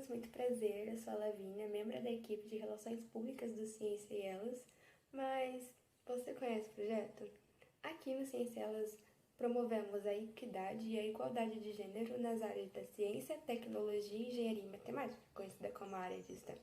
meninas, muito prazer. Eu sou a Lavínia, membro da equipe de Relações Públicas do Ciência e Elas. Mas você conhece o projeto? Aqui no Ciência e Elas promovemos a equidade e a igualdade de gênero nas áreas da ciência, tecnologia, engenharia e matemática, conhecida como a área de STEM.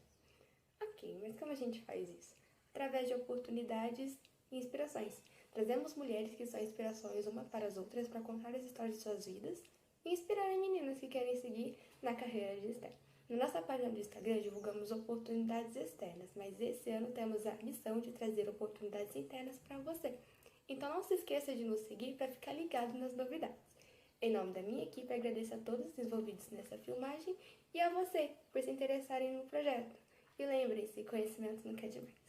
Ok, mas como a gente faz isso? Através de oportunidades e inspirações. Trazemos mulheres que são inspirações uma para as outras para contar as histórias de suas vidas e inspirarem meninas que querem seguir na carreira de STEM. Na nossa página do Instagram divulgamos oportunidades externas, mas esse ano temos a missão de trazer oportunidades internas para você. Então não se esqueça de nos seguir para ficar ligado nas novidades. Em nome da minha equipe, agradeço a todos os envolvidos nessa filmagem e a você por se interessarem no projeto. E lembrem-se, conhecimento nunca é demais.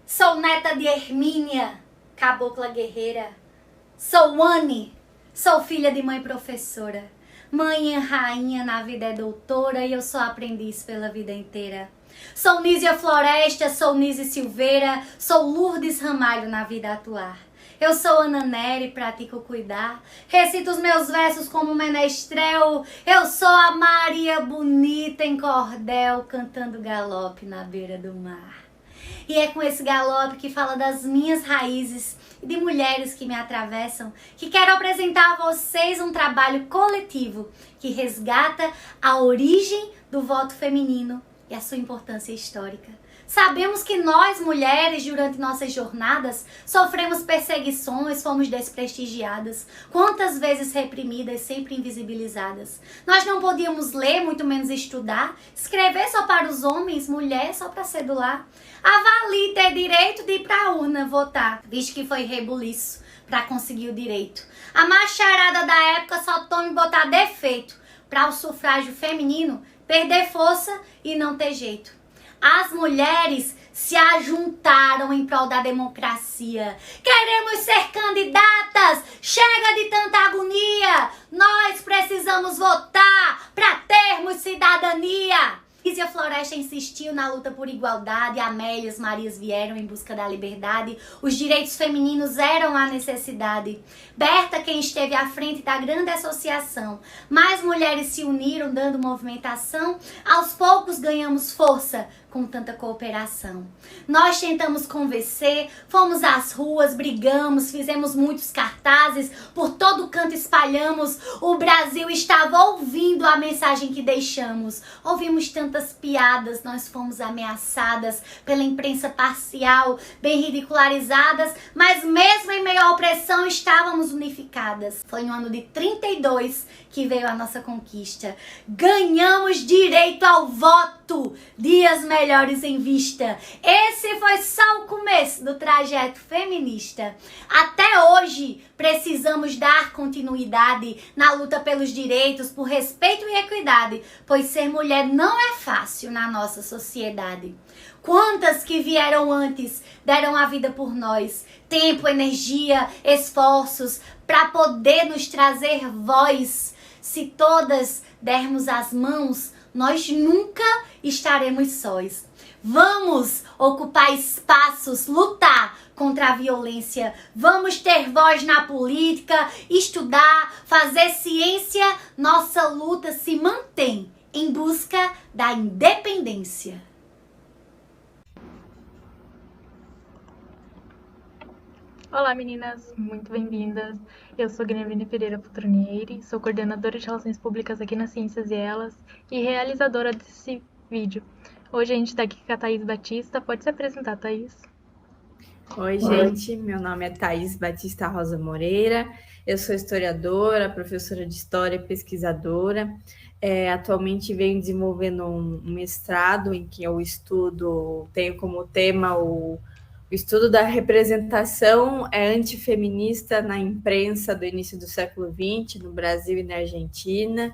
Sou neta de Hermínia, cabocla guerreira. Sou Anne, sou filha de mãe professora. Mãe é rainha, na vida é doutora e eu sou aprendiz pela vida inteira. Sou Nísia Floresta, sou Nísia Silveira, sou Lourdes Ramalho na vida atuar. Eu sou Ana Nery, pratico cuidar, recito os meus versos como menestrel. Eu sou a Maria Bonita em cordel, cantando galope na beira do mar. E é com esse galope que fala das minhas raízes e de mulheres que me atravessam que quero apresentar a vocês um trabalho coletivo que resgata a origem do voto feminino e a sua importância histórica. Sabemos que nós, mulheres, durante nossas jornadas, sofremos perseguições, fomos desprestigiadas, quantas vezes reprimidas, sempre invisibilizadas. Nós não podíamos ler, muito menos estudar, escrever só para os homens, mulher só para cedular. Avalie ter direito de ir para a urna votar, visto que foi rebuliço para conseguir o direito. A macharada da época só tome botar defeito para o sufrágio feminino perder força e não ter jeito. As mulheres se ajuntaram em prol da democracia. Queremos ser candidatas! Chega de tanta agonia! Nós precisamos votar para termos cidadania! Nísia Floresta insistiu na luta por igualdade, Amélias, Marias vieram em busca da liberdade, os direitos femininos eram a necessidade. Berta, quem esteve à frente da grande associação, mais mulheres se uniram dando movimentação, aos poucos ganhamos força com tanta cooperação. Nós tentamos convencer, fomos às ruas, brigamos, fizemos muitos cartazes, por todo canto espalhamos, o Brasil estava ouvindo a mensagem que deixamos. Ouvimos tantas piadas, nós fomos ameaçadas pela imprensa parcial, bem ridicularizadas, mas mesmo em meio à opressão estávamos unificadas. Foi no ano de 32 que veio a nossa conquista. Ganhamos direito ao voto, dias melhores em vista. Esse foi só o começo do trajeto feminista. Até hoje precisamos dar continuidade na luta pelos direitos, por respeito e equidade, pois ser mulher não é fácil na nossa sociedade. Quantas que vieram antes deram a vida por nós, tempo, energia, esforços para poder nos trazer voz. Se todas dermos as mãos, nós nunca estaremos sós. Vamos ocupar espaços, lutar contra a violência. Vamos ter voz na política, estudar, fazer ciência. Nossa luta se mantém em busca da independência. Olá meninas, muito bem-vindas. Eu sou Guilhermina Pereira Putronieri, sou coordenadora de Relações Públicas aqui na Ciências e Elas e realizadora desse vídeo. Hoje a gente está aqui com a Thaís Batista. Pode se apresentar, Thaís? Oi, gente, meu nome é Thaís Batista Rosa Moreira, eu sou historiadora, professora de história e pesquisadora. Atualmente venho desenvolvendo um mestrado em que eu tenho como tema o estudo da representação antifeminista na imprensa do início do século XX, no Brasil e na Argentina.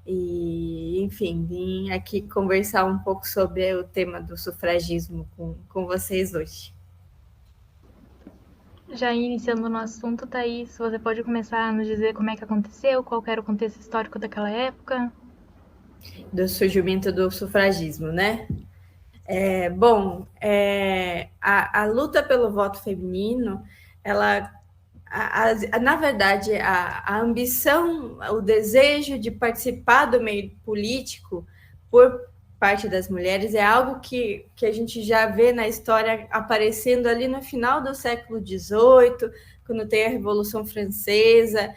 E, enfim, vim aqui conversar um pouco sobre o tema do sufragismo com vocês hoje. Já iniciando no assunto, Thaís, você pode começar a nos dizer como é que aconteceu, qual era o contexto histórico daquela época? Do surgimento do sufragismo, né? a luta pelo voto feminino, ela, na verdade, a ambição, o desejo de participar do meio político por parte das mulheres é algo que a gente já vê na história aparecendo ali no final do século XVIII, quando tem a Revolução Francesa,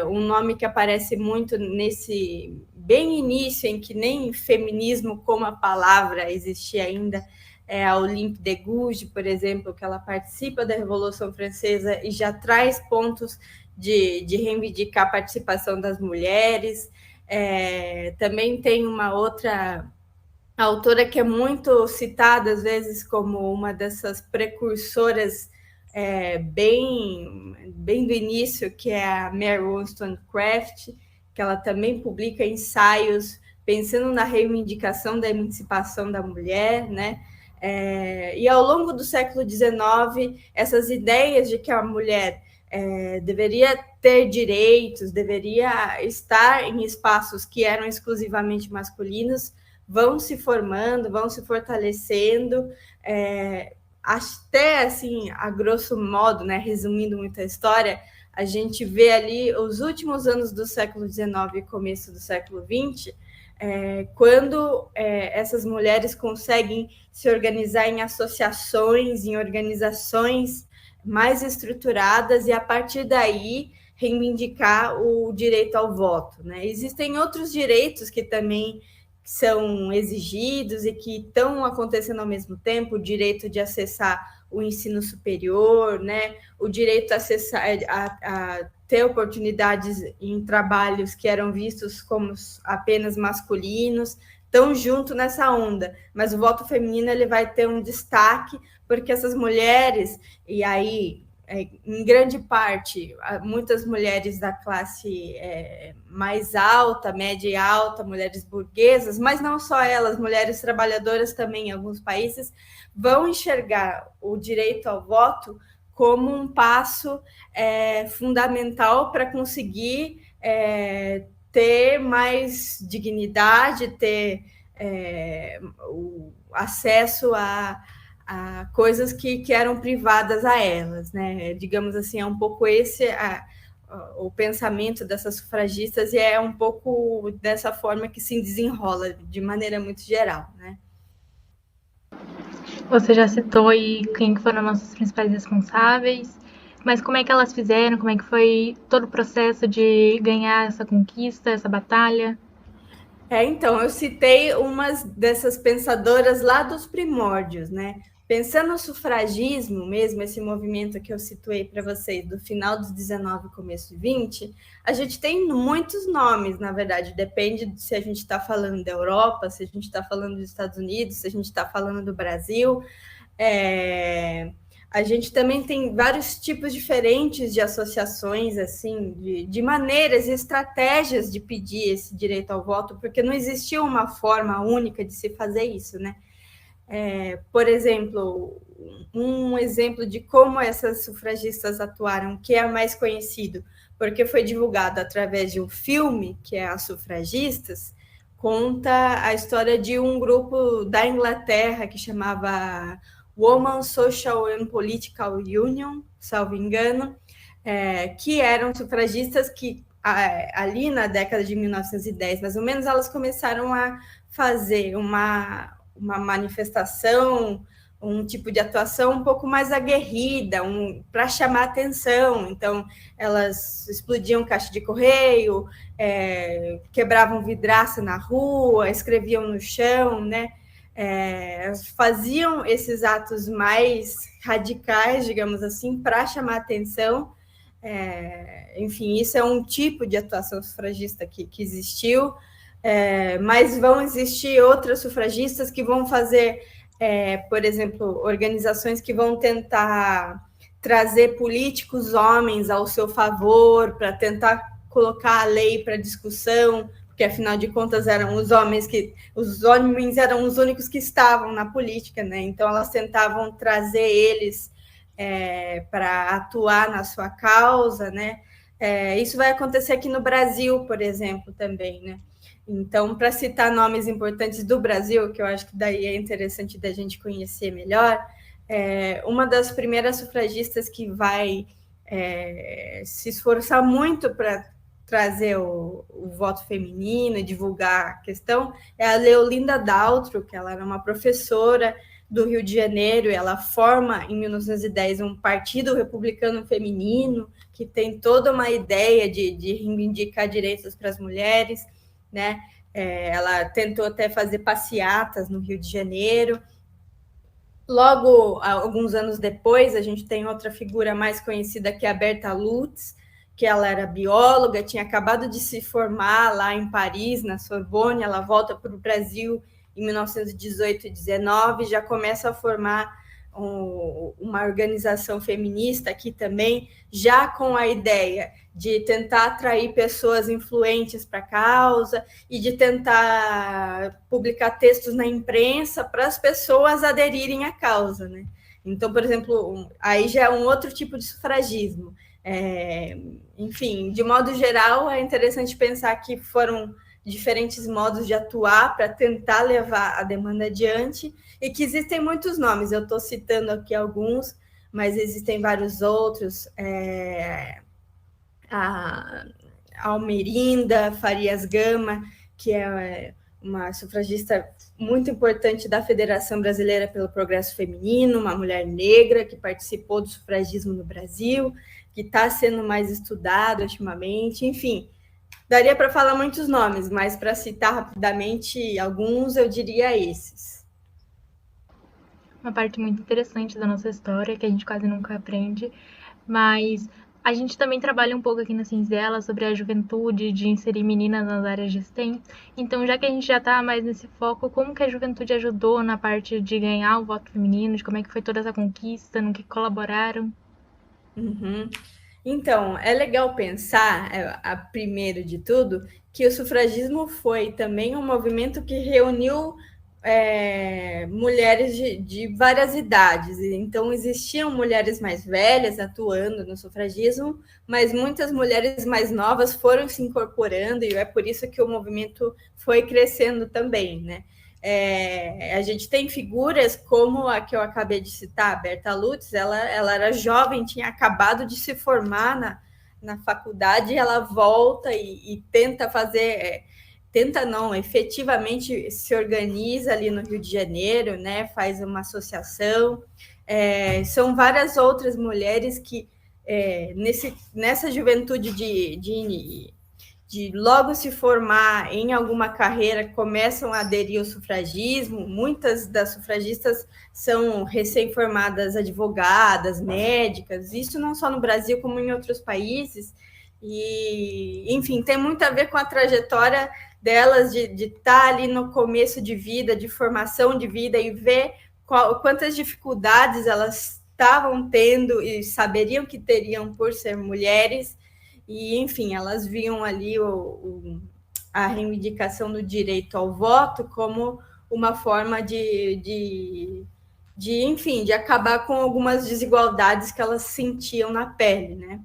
um nome que aparece muito nesse bem início, em que nem feminismo como a palavra existia ainda, é a Olympe de Gouges, por exemplo, que ela participa da Revolução Francesa e já traz pontos de reivindicar a participação das mulheres. Também tem uma outra autora que é muito citada, às vezes, como uma dessas precursoras bem do início, que é a Mary Wollstonecraft, que ela também publica ensaios pensando na reivindicação da emancipação da mulher, né? E ao longo do século XIX, essas ideias de que a mulher deveria ter direitos, deveria estar em espaços que eram exclusivamente masculinos, vão se formando, vão se fortalecendo, até assim, a grosso modo, né, resumindo muito a história, a gente vê ali os últimos anos do século XIX e começo do século XX, quando essas mulheres conseguem se organizar em associações, em organizações mais estruturadas e, a partir daí, reivindicar o direito ao voto, né? Existem outros direitos que também são exigidos e que estão acontecendo ao mesmo tempo, o direito de acessar o ensino superior, né? O direito a acessar, a ter oportunidades em trabalhos que eram vistos como apenas masculinos, estão junto nessa onda, mas o voto feminino ele vai ter um destaque, porque essas mulheres, e aí, em grande parte, muitas mulheres da classe mais alta, média e alta, mulheres burguesas, mas não só elas, mulheres trabalhadoras também em alguns países, vão enxergar o direito ao voto como um passo fundamental para conseguir ter mais dignidade, ter o acesso a coisas que eram privadas a elas, né? Digamos assim, é um pouco esse o pensamento dessas sufragistas e é um pouco dessa forma que se desenrola de maneira muito geral, né? Você já citou aí quem foram nossos principais responsáveis, mas como é que elas fizeram? Como é que foi todo o processo de ganhar essa conquista, essa batalha? Então, eu citei umas dessas pensadoras lá dos primórdios, né? Pensando no sufragismo mesmo, esse movimento que eu situei para vocês, do final dos 19 e começo de 20, a gente tem muitos nomes, na verdade, depende de se a gente está falando da Europa, se a gente está falando dos Estados Unidos, se a gente está falando do Brasil. A gente também tem vários tipos diferentes de associações, assim, de maneiras e estratégias de pedir esse direito ao voto, porque não existia uma forma única de se fazer isso, né? Por exemplo, um exemplo de como essas sufragistas atuaram, que é mais conhecido, porque foi divulgado através de um filme, que é As Sufragistas, conta a história de um grupo da Inglaterra que chamava Women Social and Political Union, salvo engano, que eram sufragistas que, ali na década de 1910, mais ou menos, elas começaram a fazer uma manifestação, um tipo de atuação um pouco mais aguerrida, para chamar atenção. Então, elas explodiam caixa de correio, quebravam vidraça na rua, escreviam no chão, né? Faziam esses atos mais radicais, digamos assim, para chamar atenção. Enfim, isso é um tipo de atuação sufragista que existiu, mas vão existir outras sufragistas que vão fazer, por exemplo, organizações que vão tentar trazer políticos homens ao seu favor, para tentar colocar a lei para discussão, porque afinal de contas eram os homens eram os únicos que estavam na política, né? Então elas tentavam trazer eles para atuar na sua causa, né? Isso vai acontecer aqui no Brasil, por exemplo, também, né? Então, para citar nomes importantes do Brasil, que eu acho que daí é interessante da gente conhecer melhor, uma das primeiras sufragistas que vai se esforçar muito para trazer o voto feminino e divulgar a questão é a Leolinda Daltro, que ela era uma professora do Rio de Janeiro, e ela forma em 1910 um partido republicano feminino que tem toda uma ideia de reivindicar direitos para as mulheres, né? Ela tentou até fazer passeatas no Rio de Janeiro. Logo, alguns anos depois, a gente tem outra figura mais conhecida, que é a Berta Lutz, que ela era bióloga, tinha acabado de se formar lá em Paris, na Sorbonne. Ela volta para o Brasil em 1918 e 19, já começa a formar uma organização feminista aqui também, já com a ideia de tentar atrair pessoas influentes para a causa e de tentar publicar textos na imprensa para as pessoas aderirem à causa, né? Então, por exemplo, aí já é um outro tipo de sufragismo. Enfim, de modo geral, é interessante pensar que foram diferentes modos de atuar para tentar levar a demanda adiante, e que existem muitos nomes. Eu estou citando aqui alguns, mas existem vários outros. A Almerinda Farias Gama, que é uma sufragista muito importante da Federação Brasileira pelo Progresso Feminino, uma mulher negra que participou do sufragismo no Brasil, que está sendo mais estudado ultimamente. Enfim, daria para falar muitos nomes, mas para citar rapidamente alguns, eu diria esses. Uma parte muito interessante da nossa história, que a gente quase nunca aprende, mas a gente também trabalha um pouco aqui na Cinzela sobre a juventude, de inserir meninas nas áreas de STEM. Então, já que a gente já está mais nesse foco, como que a juventude ajudou na parte de ganhar o voto feminino, de como é que foi toda essa conquista, no que colaboraram? Então, é legal pensar, primeiro de tudo, que o sufragismo foi também um movimento que reuniu mulheres de várias idades. Então, existiam mulheres mais velhas atuando no sufragismo, mas muitas mulheres mais novas foram se incorporando, e é por isso que o movimento foi crescendo também, né? A gente tem figuras como a que eu acabei de citar, a Berta Lutz. Ela era jovem, tinha acabado de se formar na faculdade, e ela volta e tenta fazer... Tenta não, efetivamente se organiza ali no Rio de Janeiro, né? Faz uma associação. São várias outras mulheres que, nessa juventude de logo se formar em alguma carreira, começam a aderir ao sufragismo. Muitas das sufragistas são recém-formadas advogadas, médicas, isso não só no Brasil, como em outros países. E, enfim, tem muito a ver com a trajetória delas de estar ali no começo de vida, de formação de vida, e ver quantas dificuldades elas estavam tendo e saberiam que teriam por ser mulheres. E, enfim, elas viam ali a reivindicação do direito ao voto como uma forma enfim, de acabar com algumas desigualdades que elas sentiam na pele, né?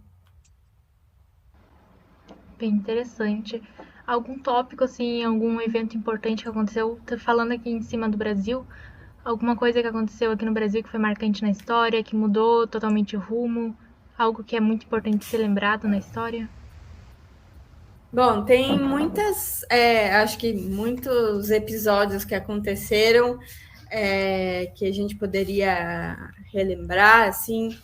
Bem interessante. Algum tópico, assim, algum evento importante que aconteceu, tô falando aqui em cima do Brasil, alguma coisa que aconteceu aqui no Brasil que foi marcante na história, que mudou totalmente o rumo, algo que é muito importante ser lembrado na história? Bom, tem acho que muitos episódios que aconteceram que a gente poderia relembrar, assim.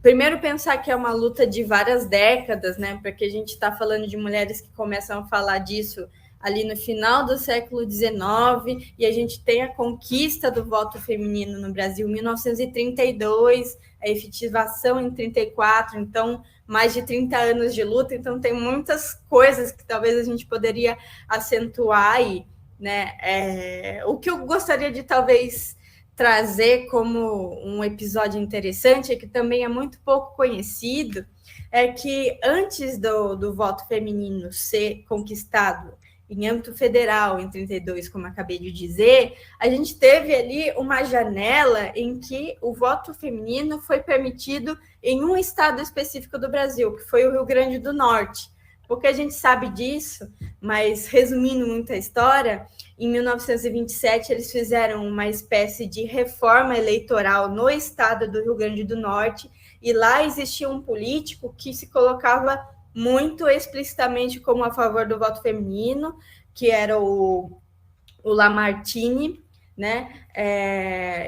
Primeiro, pensar que é uma luta de várias décadas, né? Porque a gente está falando de mulheres que começam a falar disso ali no final do século XIX, e a gente tem a conquista do voto feminino no Brasil em 1932, a efetivação em 34, então mais de 30 anos de luta. Então tem muitas coisas que talvez a gente poderia acentuar aí, né? O que eu gostaria de talvez trazer como um episódio interessante, que também é muito pouco conhecido, é que antes do voto feminino ser conquistado em âmbito federal, em 32, como acabei de dizer, a gente teve ali uma janela em que o voto feminino foi permitido em um estado específico do Brasil, que foi o Rio Grande do Norte. Pouca gente sabe disso, mas resumindo muito a história, em 1927 eles fizeram uma espécie de reforma eleitoral no estado do Rio Grande do Norte, e lá existia um político que se colocava muito explicitamente como a favor do voto feminino, que era o Lamartine, né?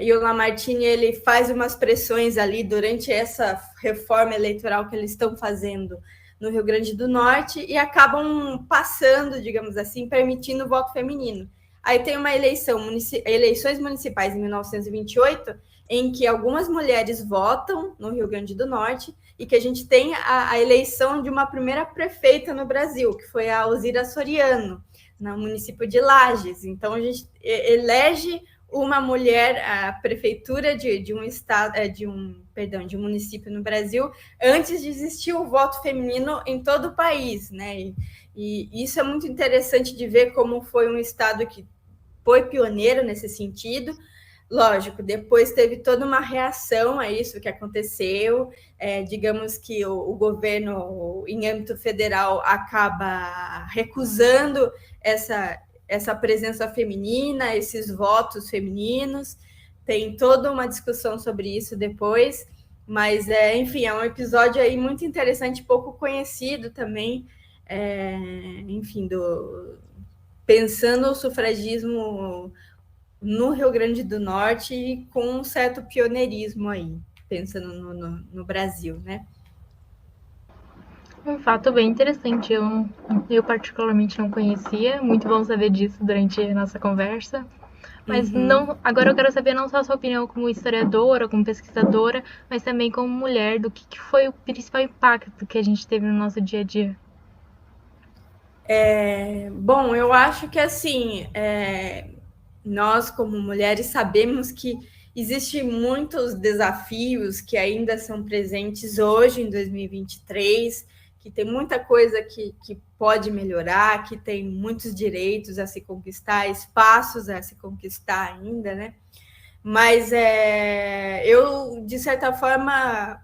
E o Lamartine ele faz umas pressões ali durante essa reforma eleitoral que eles estão fazendo no Rio Grande do Norte e acabam passando, digamos assim, permitindo o voto feminino. Aí tem uma eleições municipais em 1928, em que algumas mulheres votam no Rio Grande do Norte e que a gente tem a eleição de uma primeira prefeita no Brasil, que foi a Alzira Soriano, no município de Lages. Então, a gente elege uma mulher à prefeitura de um estado, de um município no Brasil, antes de existir o voto feminino em todo o país, né? E isso é muito interessante de ver como foi um estado que foi pioneiro nesse sentido. Lógico, depois teve toda uma reação a isso que aconteceu. Digamos que o governo, em âmbito federal, acaba recusando essa presença feminina, esses votos femininos. Tem toda uma discussão sobre isso depois, mas, enfim, é um episódio aí muito interessante, pouco conhecido também, enfim, pensando o sufragismo no Rio Grande do Norte e com um certo pioneirismo aí, pensando no Brasil, né? Um fato bem interessante, eu particularmente não conhecia, muito bom saber disso durante a nossa conversa. Mas agora eu quero saber não só a sua opinião como historiadora, como pesquisadora, mas também como mulher, do que foi o principal impacto que a gente teve no nosso dia a dia. Bom, eu acho que assim, nós como mulheres sabemos que existem muitos desafios que ainda são presentes hoje, em 2023, que tem muita coisa que pode melhorar, que tem muitos direitos a se conquistar, espaços a se conquistar ainda, né? Mas eu, de certa forma,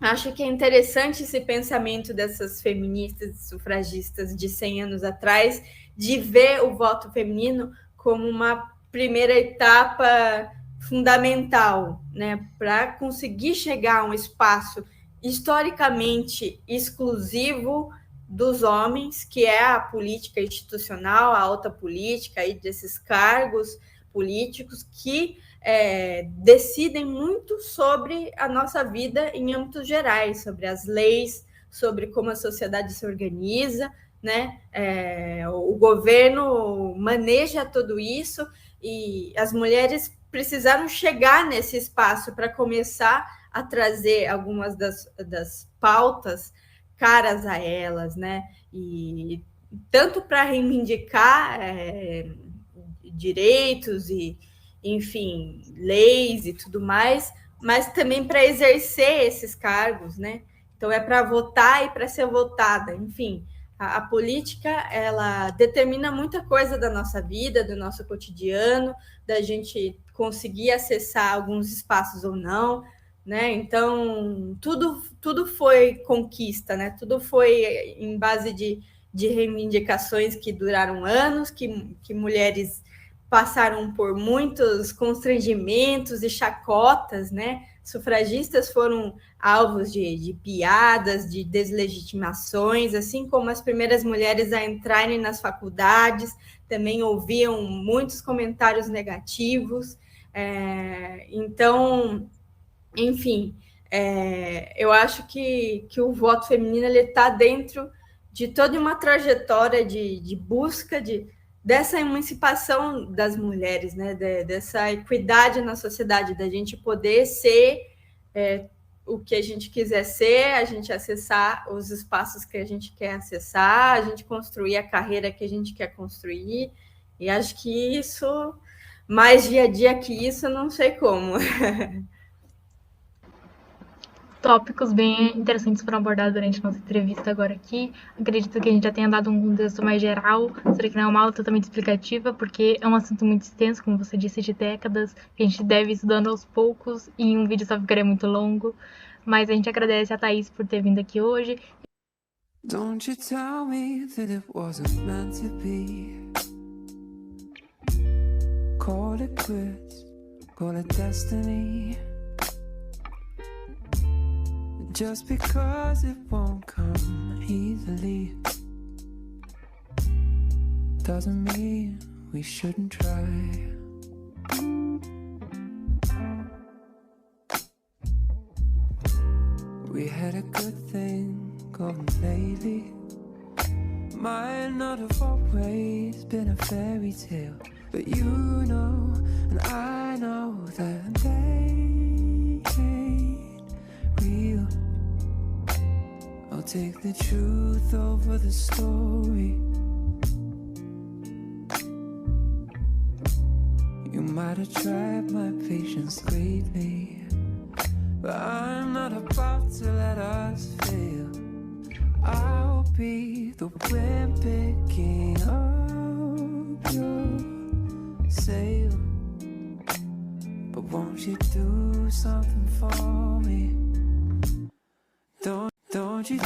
acho que é interessante esse pensamento dessas feministas e sufragistas de 100 anos atrás, de ver o voto feminino como uma primeira etapa fundamental, né, para conseguir chegar a um espaço historicamente exclusivo dos homens, que é a política institucional, a alta política, aí desses cargos políticos que decidem muito sobre a nossa vida em âmbitos gerais, sobre as leis, sobre como a sociedade se organiza, né? O governo maneja tudo isso e as mulheres precisaram chegar nesse espaço para começar a trazer algumas das pautas caras a elas, né? E tanto para reivindicar direitos e, enfim, leis e tudo mais, mas também para exercer esses cargos, né? Então, é para votar e para ser votada, enfim. A política, ela determina muita coisa da nossa vida, do nosso cotidiano, da gente conseguir acessar alguns espaços ou não, né? Então, tudo foi conquista, né? Tudo foi em base de reivindicações que duraram anos, que mulheres passaram por muitos constrangimentos e chacotas, né? Sufragistas foram alvos de piadas, de deslegitimações, assim como as primeiras mulheres a entrarem nas faculdades, também ouviam muitos comentários negativos. Então, enfim, eu acho que o voto feminino está dentro de toda uma trajetória de busca dessa emancipação das mulheres, né? Dessa equidade na sociedade, da gente poder ser o que a gente quiser ser, a gente acessar os espaços que a gente quer acessar, a gente construir a carreira que a gente quer construir. E acho que isso, mais dia a dia que isso, eu não sei como. Tópicos bem interessantes foram abordados durante a nossa entrevista agora aqui. Acredito que a gente já tenha dado um contexto mais geral, será que não é uma aula totalmente explicativa, porque é um assunto muito extenso, como você disse, de décadas, que a gente deve ir estudando aos poucos, e um vídeo só ficaria muito longo. Mas a gente agradece a Thaís por ter vindo aqui hoje. Don't you tell me that it wasn't meant to be. Call it quits, call it destiny. Just because it won't come easily doesn't mean we shouldn't try. We had a good thing going lately. Might not have always been a fairy tale, but you know and I know that they ain't real. I'll take the truth over the story. You might have tried my patience greatly, but I'm not about to let us fail. I'll be the wind picking up your sail. But won't you do something for me? Don't you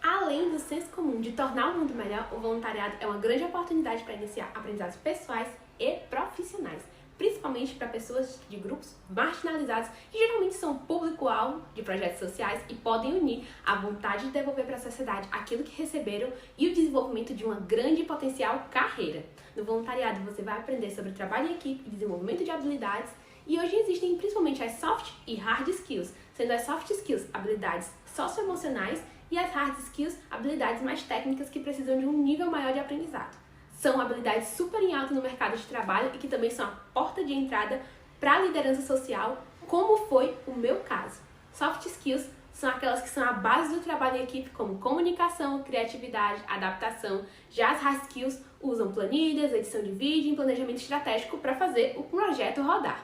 Além do senso comum de tornar o mundo melhor, o voluntariado é uma grande oportunidade para iniciar aprendizados pessoais e profissionais, principalmente para pessoas de grupos marginalizados que geralmente são público-alvo de projetos sociais e podem unir a vontade de devolver para a sociedade aquilo que receberam e o desenvolvimento de uma grande e potencial carreira. No voluntariado você vai aprender sobre trabalho em equipe e desenvolvimento de habilidades, e hoje existem principalmente as soft e hard skills, sendo as soft skills habilidades socioemocionais e as hard skills habilidades mais técnicas que precisam de um nível maior de aprendizado. São habilidades super em alta no mercado de trabalho e que também são a porta de entrada para a liderança social, como foi o meu caso. Soft skills são aquelas que são a base do trabalho em equipe, como comunicação, criatividade, adaptação. Já as hard skills usam planilhas, edição de vídeo e planejamento estratégico para fazer o projeto rodar.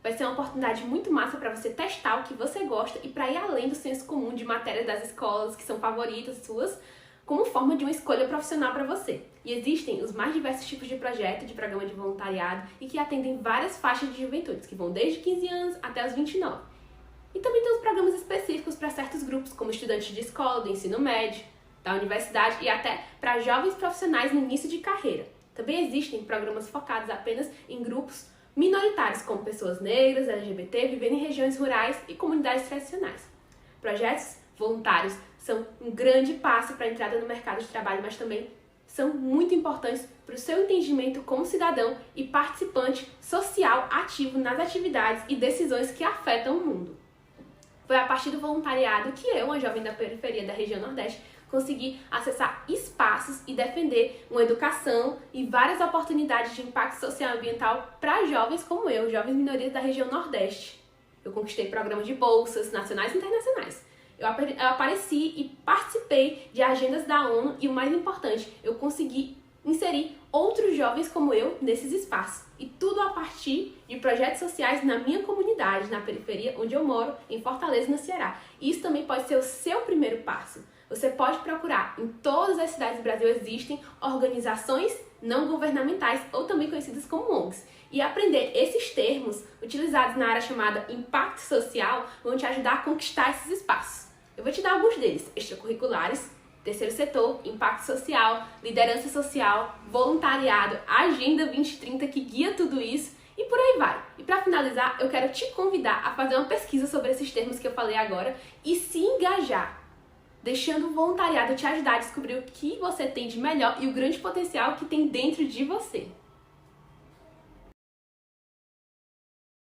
Vai ser uma oportunidade muito massa para você testar o que você gosta e para ir além do senso comum de matérias das escolas que são favoritas suas, como forma de uma escolha profissional para você. E existem os mais diversos tipos de projeto, de programa de voluntariado e que atendem várias faixas de juventude, que vão desde 15 anos até os 29. E também tem os programas específicos para certos grupos, como estudantes de escola, do ensino médio, da universidade e até para jovens profissionais no início de carreira. Também existem programas focados apenas em grupos minoritários, como pessoas negras, LGBT, vivendo em regiões rurais e comunidades tradicionais. Projetos voluntários são um grande passo para a entrada no mercado de trabalho, mas também são muito importantes para o seu entendimento como cidadão e participante social ativo nas atividades e decisões que afetam o mundo. Foi a partir do voluntariado que eu, uma jovem da periferia da região Nordeste, consegui acessar espaços e defender uma educação e várias oportunidades de impacto social e ambiental para jovens como eu, jovens minorias da região Nordeste. Eu conquistei programas de bolsas nacionais e internacionais. Eu apareci e participei de agendas da ONU e, o mais importante, eu consegui inserir outros jovens como eu nesses espaços. E tudo a partir de projetos sociais na minha comunidade, na periferia onde eu moro, em Fortaleza, no Ceará. E isso também pode ser o seu primeiro passo. Você pode procurar, em todas as cidades do Brasil existem organizações não governamentais, ou também conhecidas como ONGs, e aprender esses termos utilizados na área chamada impacto social vão te ajudar a conquistar esses espaços. Eu vou te dar alguns deles: extracurriculares, terceiro setor, impacto social, liderança social, voluntariado, Agenda 2030 que guia tudo isso e por aí vai. E para finalizar, eu quero te convidar a fazer uma pesquisa sobre esses termos que eu falei agora e se engajar, deixando o voluntariado te ajudar a descobrir o que você tem de melhor e o grande potencial que tem dentro de você.